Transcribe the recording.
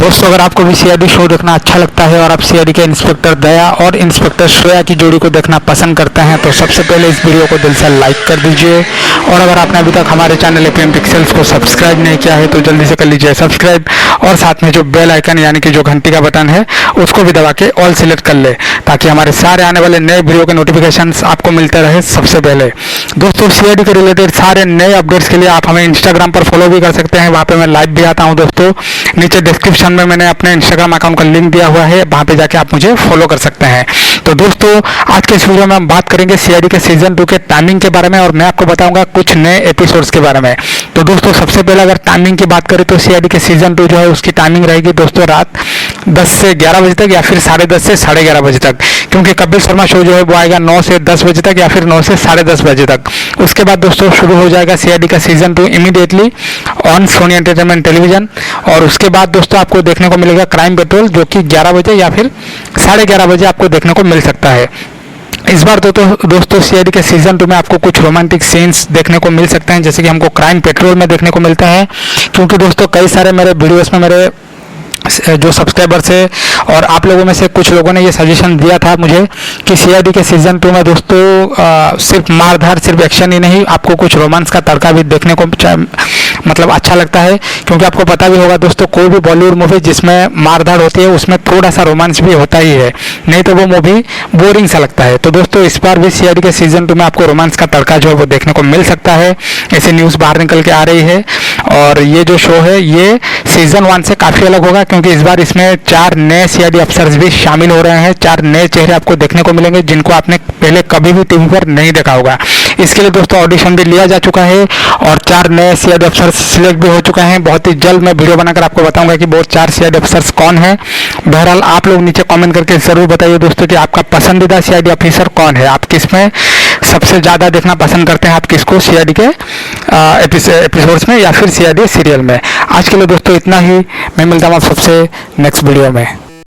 दोस्तों अगर आपको भी सीआईडी शो देखना अच्छा लगता है और आप सीआईडी के इंस्पेक्टर दया और इंस्पेक्टर श्रेया की जोड़ी को देखना पसंद करते हैं तो सबसे पहले इस वीडियो को दिल से लाइक कर दीजिए। और अगर आपने अभी तक हमारे चैनल एपीएम पिक्सेल्स को सब्सक्राइब नहीं किया है तो जल्दी से कर लीजिए सब्सक्राइब, और साथ में जो बेल आइकन यानी कि जो घंटी का बटन है उसको भी दबा के ऑल सिलेक्ट कर ले, ताकि हमारे सारे आने वाले नए वीडियो के नोटिफिकेशंस आपको मिलते रहे सबसे पहले। दोस्तों सीआईडी के रिलेटेड सारे नए अपडेट्स के लिए आप हमें इंस्टाग्राम पर फॉलो भी कर सकते हैं, वहाँ पे मैं लाइव भी आता हूँ। दोस्तों नीचे डिस्क्रिप्शन में मैंने अपने इंस्टाग्राम अकाउंट का लिंक दिया हुआ है, वहाँ पे जाके आप मुझे फॉलो कर सकते हैं। तो दोस्तों आज के इस वीडियो में हम बात करेंगे सीआईडी के सीजन 2 के टाइमिंग के बारे में, और मैं आपको बताऊंगा कुछ नए एपिसोड्स के बारे में। तो दोस्तों सबसे पहले अगर टाइमिंग की बात करें तो सीआईडी के सीजन 2 जो है उसकी टाइमिंग रहेगी दोस्तों रात 10 से 11 बजे तक, या फिर 10:30 से 11:30 बजे तक, क्योंकि कपिल शर्मा शो जो है वो आएगा 9 से 10 बजे तक या फिर 9 से 10:30 बजे तक। उसके बाद दोस्तों शुरू हो जाएगा सीआईडी का season 2 immediately on Sony entertainment television. और उसके बाद दोस्तों आपको देखने को मिलेगा क्राइम पेट्रोल, जो कि 11 बजे या फिर 11:30 बजे आपको देखने को मिल सकता है। इस बार तो दोस्तों सीआईडी के सीजन 2 में आपको कुछ रोमांटिक सीन्स देखने को मिल सकते हैं, जैसे कि हमको क्राइम पेट्रोल में देखने को मिलता है, क्योंकि दोस्तों कई सारे मेरे वीडियोस में मेरे जो सब्सक्राइबर्स है और आप लोगों में से कुछ लोगों ने ये सजेशन दिया था मुझे कि सीआईडी के सीजन 2 में दोस्तों सिर्फ मारधार सिर्फ एक्शन ही नहीं, आपको कुछ रोमांस का तड़का भी देखने को मतलब अच्छा लगता है, क्योंकि आपको पता भी होगा दोस्तों कोई भी बॉलीवुड मूवी जिसमें मारधाड़ होती है उसमें थोड़ा सा रोमांस भी होता ही है, नहीं तो वो मूवी बोरिंग सा लगता है। तो दोस्तों इस बार भी सीआईडी के सीजन 2 में आपको रोमांस का तड़का जो है वो देखने को मिल सकता है, ऐसी न्यूज़ बाहर निकल के आ रही है। और ये जो शो है ये सीजन 1 से काफ़ी अलग होगा, क्योंकि इस बार इसमें 4 नए सीआईडी अफसर्स भी शामिल हो रहे हैं, 4 नए चेहरे आपको देखने को मिलेंगे जिनको आपने पहले कभी भी टीवी पर नहीं देखा होगा। इसके लिए दोस्तों ऑडिशन भी लिया जा चुका है और 4 नए सीआईडी अफसर्स सिलेक्ट भी हो चुके हैं। बहुत ही जल्द मैं वीडियो बनाकर आपको बताऊंगा कि वो 4 सीआईडी अफसर्स कौन है। बहरहाल आप लोग नीचे कमेंट करके जरूर बताइए दोस्तों कि आपका पसंदीदा सीआईडी ऑफिसर कौन है, आप किस में सबसे ज़्यादा देखना पसंद करते हैं, आप किसको सीआईडी के एपिसोड्स में या फिर सीआईडी सीरियल में। आज के लिए दोस्तों इतना ही, मैं मिलता हूँ आप सबसे नेक्स्ट वीडियो में।